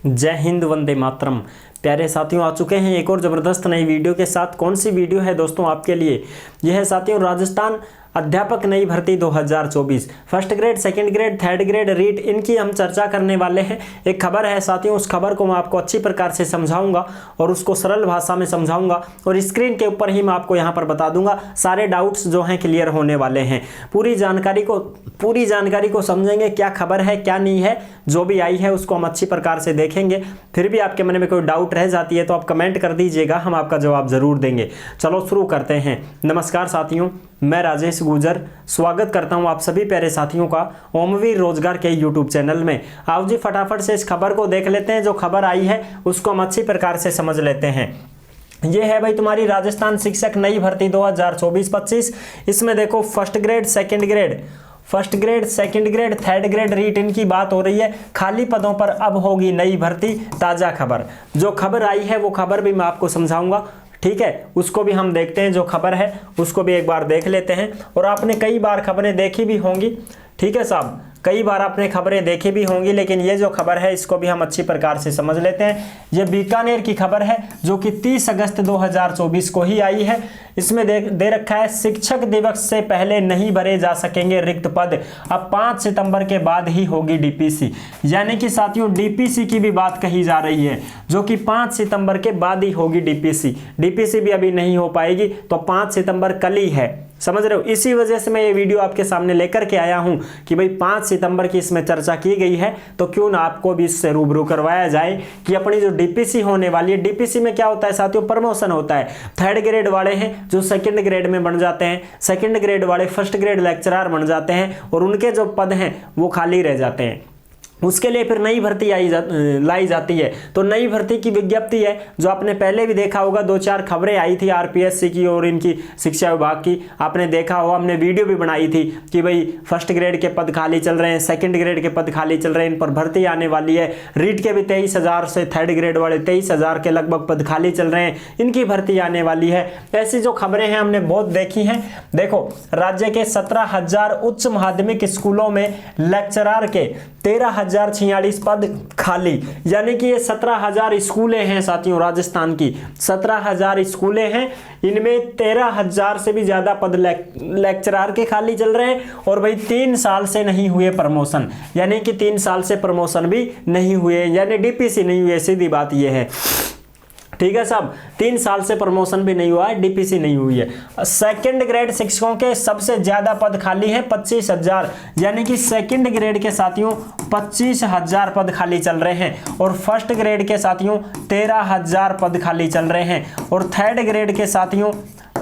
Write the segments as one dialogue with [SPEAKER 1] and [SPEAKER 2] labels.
[SPEAKER 1] जय हिंद, वंदे मातरम। प्यारे साथियों, आ चुके हैं एक और ज़बरदस्त नई वीडियो के साथ। कौन सी वीडियो है दोस्तों आपके लिए? यह है साथियों राजस्थान अध्यापक नई भर्ती 2024 first grade, second grade, third grade REET, इनकी हम चर्चा करने वाले हैं। एक खबर है साथियों, उस खबर को मैं आपको अच्छी प्रकार से समझाऊंगा और उसको सरल भाषा में समझाऊंगा और स्क्रीन के ऊपर ही मैं आपको यहाँ पर बता दूंगा। सारे डाउट्स जो हैं क्लियर होने वाले हैं। पूरी जानकारी को समझेंगे, क्या खबर है क्या नहीं है, जो भी आई है उसको हम अच्छी प्रकार से देखेंगे। फिर भी आपके मन में कोई डाउट रह जाती है तो आप कमेंट कर दीजिएगा, हम आपका जवाब जरूर देंगे। चलो शुरू करते हैं। नमस्कार साथियों, मैं राजेश गुर्जर स्वागत करता हूं आप सभी प्यारे साथियों का ओमवीर रोजगार के यूट्यूब चैनल में। आओ जी फटाफट से इस खबर को देख लेते हैं। जो खबर आई है उसको हम अच्छी प्रकार से समझ लेते हैं। ये है भाई तुम्हारी राजस्थान शिक्षक नई भर्ती 2024-25। इसमें देखो first grade, second grade, third grade REET, इनकी बात हो रही है। खाली पदों पर अब होगी नई भर्ती। ताजा खबर, जो खबर आई है वो खबर भी मैं आपको समझाऊंगा, ठीक है। उसको भी हम देखते हैं, जो खबर है उसको भी एक बार देख लेते हैं। और आपने कई बार खबरें देखी भी होंगी, ठीक है साहब, कई बार आपने खबरें देखी भी होंगी, लेकिन ये जो खबर है इसको भी हम अच्छी प्रकार से समझ लेते हैं। ये बीकानेर की खबर है जो कि 30 अगस्त 2024 को ही आई है। इसमें दे रखा है शिक्षक दिवस से पहले नहीं भरे जा सकेंगे रिक्त पद, अब 5 सितंबर के बाद ही होगी डीपीसी। यानी कि साथियों डीपीसी की भी बात कही जा रही है, जो कि 5 सितंबर के बाद ही होगी डीपीसी। डीपीसी भी अभी नहीं हो पाएगी, तो 5 सितंबर कल ही है, समझ रहे हो। इसी वजह से मैं ये वीडियो आपके सामने लेकर के आया हूं कि भाई 5 सितंबर की इसमें चर्चा की गई है, तो क्यों ना आपको भी इससे रूबरू करवाया जाए कि अपनी जो डीपीसी होने वाली है। डीपीसी में क्या होता है साथियों? प्रमोशन होता है। थर्ड ग्रेड वाले हैं जो सेकंड ग्रेड में बन जाते हैं, सेकंड ग्रेड वाले फर्स्ट ग्रेड लेक्चरर बन जाते हैं और उनके जो पद हैं वो खाली रह जाते हैं। उसके लिए फिर नई भर्ती लाई जाती है। तो नई भर्ती की विज्ञप्ति है, जो आपने पहले भी देखा होगा, 2-4 खबरें आई थी आरपीएससी की और इनकी शिक्षा विभाग की, आपने देखा होगा, हमने वीडियो भी बनाई थी कि भाई फर्स्ट ग्रेड के पद खाली चल रहे हैं, सेकंड ग्रेड के पद खाली चल रहे हैं, इन पर भर्ती आने वाली है। रीट के भी 23,000 से थर्ड ग्रेड वाले 23,000 के लगभग पद खाली चल रहे हैं, इनकी भर्ती आने वाली है। ऐसी जो खबरें हैं हमने बहुत देखी हैं। देखो, राज्य के 17,000 उच्च माध्यमिक स्कूलों में लेक्चरर के 13,046 पद खाली। यानी कि ये 17,000 स्कूलें हैं साथियों, राजस्थान की 17,000 स्कूलें हैं, इनमें 13,000 से भी ज्यादा पद लेक्चरर के खाली चल रहे हैं। और भाई 3 साल से नहीं हुए प्रमोशन, यानी कि 3 साल से प्रमोशन भी नहीं हुए, यानी डीपीसी नहीं हुए, सीधी बात ये है, ठीक है साहब। 3 साल से प्रमोशन भी नहीं हुआ है, डीपीसी नहीं हुई है। सेकंड ग्रेड शिक्षकों के सबसे ज्यादा पद खाली हैं 25,000, यानी कि सेकंड ग्रेड के साथियों 25,000 पद खाली चल रहे हैं। और फर्स्ट ग्रेड के साथियों 13,000 पद खाली चल रहे हैं। और थर्ड ग्रेड के साथियों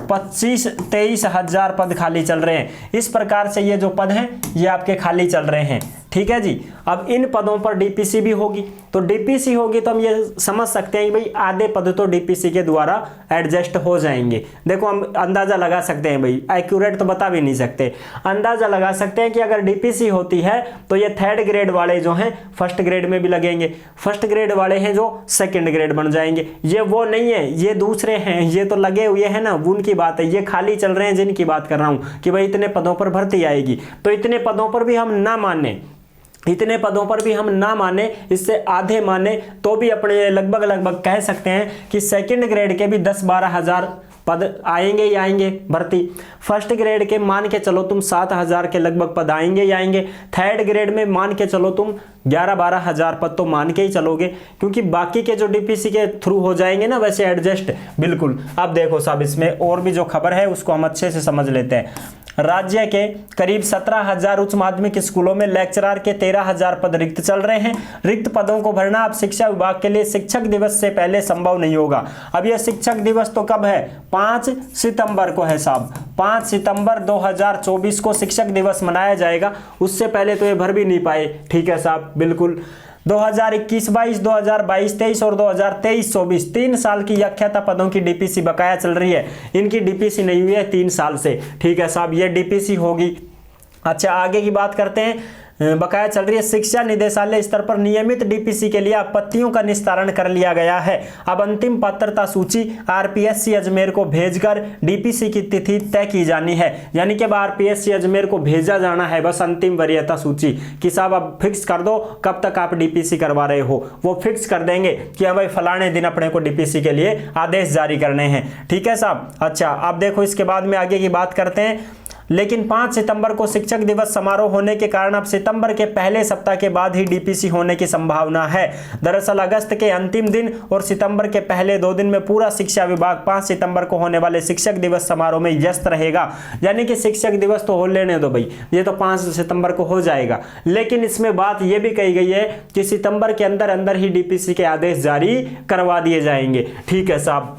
[SPEAKER 1] 23,000 पद खाली चल रहे हैं। इस प्रकार से ये जो पद हैं ये आपके खाली चल रहे हैं, ठीक है जी। अब इन पदों पर डीपीसी भी होगी, तो डीपीसी होगी तो हम ये समझ सकते हैं कि भाई आधे पद तो डीपीसी के द्वारा एडजस्ट हो जाएंगे। देखो, हम अंदाजा लगा सकते हैं, भाई एक्यूरेट तो बता भी नहीं सकते, अंदाजा लगा सकते हैं कि अगर डीपीसी होती है तो ये थर्ड ग्रेड वाले जो हैं फर्स्ट ग्रेड में भी लगेंगे, फर्स्ट ग्रेड वाले हैं जो सेकंड ग्रेड बन जाएंगे। ये वो नहीं है, ये दूसरे हैं, ये तो लगे हुए हैं ना, उनकी बात है। ये खाली चल रहे हैं जिनकी बात कर रहा हूं कि भाई इतने पदों पर भर्ती आएगी, तो इतने पदों पर भी हम ना माने, इतने पदों पर भी हम ना माने, इससे आधे माने तो भी अपने लगभग कह सकते हैं कि सेकंड ग्रेड के भी 10-12 हजार पद आएंगे ही आएंगे भर्ती। फर्स्ट ग्रेड के मान के चलो तुम 7,000 के लगभग पद आएंगे ही आएंगे। थर्ड ग्रेड में मान के चलो तुम 11-12 हजार पद तो मान के ही चलोगे, क्योंकि बाकी के जो डीपीसी के थ्रू हो जाएंगे ना वैसे एडजस्ट, बिल्कुल। अब देखो साहब, इसमें और भी जो खबर है उसको हम अच्छे से समझ लेते हैं। राज्य के करीब 17,000 उच्च माध्यमिक स्कूलों में लेक्चरर के 13,000 पद रिक्त चल रहे हैं। रिक्त पदों को भरना अब शिक्षा विभाग के लिए शिक्षक दिवस से पहले संभव नहीं होगा। अब यह शिक्षक दिवस तो कब है? 5 सितंबर को है साहब। 5 सितंबर 2024 को शिक्षक दिवस मनाया जाएगा, उससे पहले तो ये भर भी नहीं पाए, ठीक है साहब, बिल्कुल। 2021-22, 2022-23 और 2023-24 3 साल की व्याख्याता पदों की डीपीसी बकाया चल रही है। इनकी डीपीसी नहीं हुई है 3 साल से, ठीक है साहब, ये डीपीसी होगी। अच्छा, आगे की बात करते हैं। बकाया चल रही है। शिक्षा निदेशालय स्तर पर नियमित डीपीसी के लिए आपत्तियों का निस्तारण कर लिया गया है। अब अंतिम पात्रता सूची आरपीएससी अजमेर को भेजकर डीपीसी की तिथि तय की जानी है। यानी कि अब आरपीएससी अजमेर को भेजा जाना है बस अंतिम वरीयता सूची कि साहब अब फिक्स कर दो कब तक आप डीपीसी करवा रहे हो। वो फिक्स कर देंगे कि भाई फलाने दिन अपने को डीपीसी के लिए आदेश जारी करने हैं। ठीक है साहब। अच्छा अब देखो इसके बाद में आगे की बात करते हैं। लेकिन 5 सितंबर को शिक्षक दिवस समारोह होने के कारण अब सितंबर के पहले सप्ताह के बाद ही डीपीसी होने की संभावना है। दरअसल अगस्त के अंतिम दिन और सितंबर के पहले 2 दिन में पूरा शिक्षा विभाग 5 सितंबर को होने वाले शिक्षक दिवस समारोह में व्यस्त रहेगा। यानी कि शिक्षक दिवस तो हो लेने दो भाई, ये तो 5 सितंबर को हो जाएगा, लेकिन इसमें बात यह भी कही गई है कि सितंबर के अंदर अंदर ही डीपीसी के आदेश जारी करवा दिए जाएंगे। ठीक है साहब।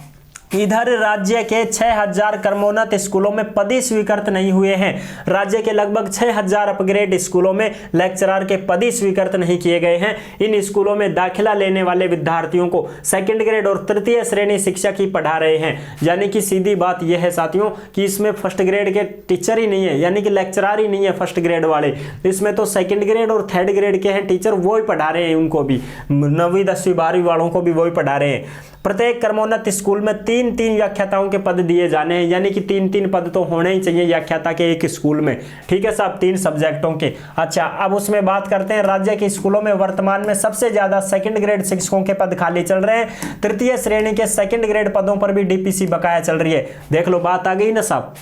[SPEAKER 1] इधर राज्य के 6000 क्रमोन्नत स्कूलों में पद ही स्वीकृत नहीं हुए हैं। राज्य के लगभग 6000 अपग्रेड स्कूलों में लेक्चरर के पद ही स्वीकृत नहीं किए गए हैं। इन स्कूलों में दाखिला लेने वाले विद्यार्थियों को सेकंड ग्रेड और तृतीय श्रेणी शिक्षक ही पढ़ा रहे हैं। यानी कि सीधी बात यह है साथियों कि इसमें फर्स्ट ग्रेड के टीचर ही नहीं है, यानी कि लेक्चरर ही नहीं है फर्स्ट ग्रेड वाले। इसमें तो सेकंड ग्रेड और थर्ड ग्रेड के हैं टीचर, वो ही पढ़ा रहे हैं, उनको भी 9वीं 10वीं 12वीं वालों को भी वही पढ़ा रहे हैं। प्रत्येक क्रमोन्नत स्कूल में 3-3 व्याख्याताओं के पद दिए जाने हैं। यानी कि 3-3 पद तो होने ही चाहिए व्याख्याता के एक स्कूल में। ठीक है साहब, 3 सब्जेक्टों के। अच्छा अब उसमें बात करते हैं। राज्य के स्कूलों में वर्तमान में सबसे ज्यादा सेकंड ग्रेड शिक्षकों के पद खाली चल रहे हैं। तृतीय श्रेणी के सेकंड ग्रेड पदों पर भी डीपीसी बकाया चल रही है। देख लो बात आ गई ना साहब।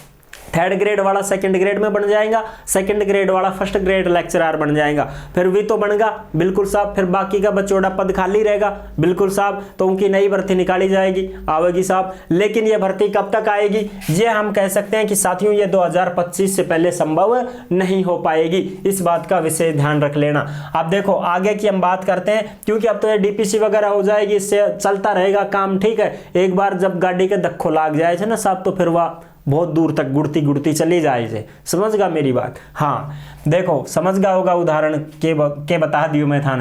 [SPEAKER 1] थर्ड ग्रेड वाला सेकंड ग्रेड में बन जाएगा, सेकंड ग्रेड वाला फर्स्ट ग्रेड लेक्चरर बन जाएगा, फिर भी तो बनेगा बिल्कुल साहब। फिर बाकी का बचोड़ा पद खाली रहेगा बिल्कुल साहब, तो उनकी नई भर्ती निकाली जाएगी, आवेगी साहब। लेकिन ये भर्ती कब तक आएगी, ये हम कह सकते हैं कि साथियों ये 2025 से पहले संभव नहीं हो पाएगी। इस बात का विशेष ध्यान रख लेना। अब देखो आगे की हम बात करते हैं, क्योंकि अब तो ये डीपीसी वगैरह हो जाएगी, इससे चलता रहेगा काम। ठीक है, एक बार जब गाड़ी के धक्को लाग जाए ना साहब, तो फिर वह बहुत दूर तक गुड़ती गुड़ती चली जाए। समझ गा मेरी बात। हाँ देखो समझ गा होगा, उदाहरण के बता दियो मैं था।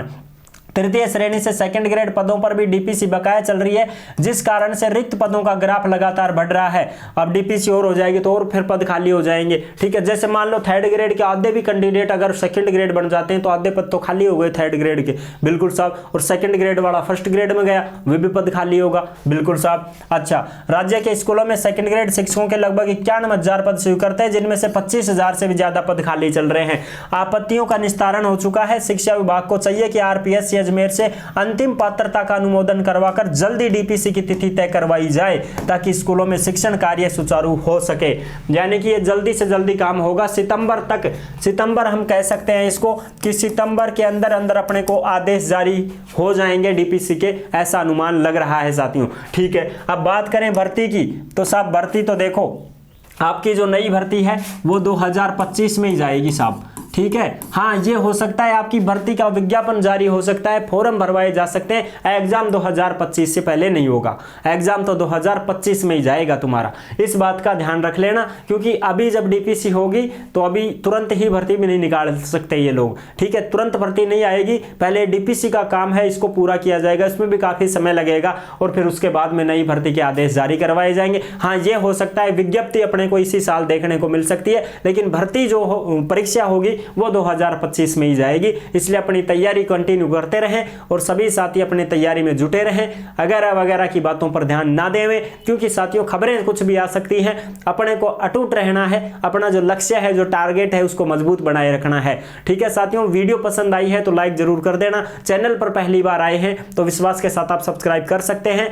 [SPEAKER 1] तृतीय श्रेणी से सेकंड ग्रेड पदों पर भी डीपीसी बकाया चल रही है, जिस कारण से रिक्त पदों का ग्राफ लगातार बढ़ रहा है। अब डीपीसी और हो जाएगी तो और फिर पद खाली हो जाएंगे। ठीक है, जैसे मान लो थर्ड ग्रेड के आधे भी कैंडिडेट अगर सेकंड ग्रेड बन जाते हैं तो आधे पद तो खाली हो गए थर्ड ग्रेड के, बिल्कुल साहब। और सेकंड ग्रेड वाला फर्स्ट ग्रेड में गया, वे भी पद खाली होगा, बिल्कुल साहब। अच्छा, राज्य के स्कूलों में सेकंड ग्रेड शिक्षकों के लगभग 91,000 पद स्वीकृत है, जिनमें से 25,000 से भी ज्यादा पद खाली चल रहे हैं। आपत्तियों का निस्तारण हो चुका है। शिक्षा विभाग को चाहिए कि आरपीएससी अजमेर से अंतिम पात्रता का अनुमोदन करवाकर जल्दी डीपीसी की तिथि तय करवाई जाए, ताकि स्कूलों में शिक्षण कार्य सुचारू हो सके। यानी कि ये जल्दी से जल्दी काम होगा सितंबर तक। सितंबर हम कह सकते हैं इसको कि सितंबर के अंदर अंदर अपने को आदेश जारी हो जाएंगे डीपीसी के, ऐसा अनुमान लग रहा है साथियों। ठीक है, अब बात करें भर्ती की, तो साहब भर्ती तो देखो आपकी जो नई भर्ती है वो 2025 में ही जाएगी साहब। ठीक है, हाँ ये हो सकता है आपकी भर्ती का विज्ञापन जारी हो सकता है, फॉर्म भरवाए जा सकते हैं। एग्जाम 2025 से पहले नहीं होगा, एग्जाम तो 2025 में ही जाएगा तुम्हारा। इस बात का ध्यान रख लेना, क्योंकि अभी जब डीपीसी होगी तो अभी तुरंत ही भर्ती भी नहीं निकाल सकते ये लोग। ठीक है, तुरंत भर्ती नहीं आएगी, पहले डीपीसी का काम है, इसको पूरा किया जाएगा, इसमें भी काफी समय लगेगा, और फिर उसके बाद में नई भर्ती के आदेश जारी करवाए जाएंगे। हाँ ये हो सकता है विज्ञप्ति अपने को इसी साल देखने को मिल सकती है, लेकिन भर्ती जो परीक्षा होगी वो 2025 में ही जाएगी। इसलिए अपनी तैयारी कंटिन्यू करते रहें और सभी साथी अपनी तैयारी में जुटे रहें। वगैरह वगैरह की बातों पर ध्यान ना देवें, क्योंकि साथियों खबरें कुछ भी आ सकती हैं। अपने को अटूट रहना है, अपना जो लक्ष्य है, जो टारगेट है, उसको मजबूत बनाए रखना है। ठीक है साथियों, वीडियो पसंद आई है तो लाइक जरूर कर देना। चैनल पर पहली बार आए हैं तो विश्वास के साथ आप सब्सक्राइब कर सकते हैं,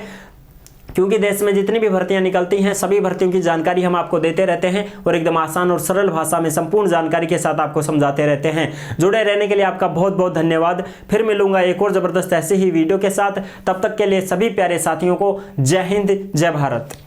[SPEAKER 1] क्योंकि देश में जितनी भी भर्तियां निकलती हैं सभी भर्तियों की जानकारी हम आपको देते रहते हैं और एकदम आसान और सरल भाषा में संपूर्ण जानकारी के साथ आपको समझाते रहते हैं। जुड़े रहने के लिए आपका बहुत बहुत धन्यवाद। फिर मिलूंगा एक और जबरदस्त ऐसी ही वीडियो के साथ। तब तक के लिए सभी प्यारे साथियों को जय हिंद, जय भारत।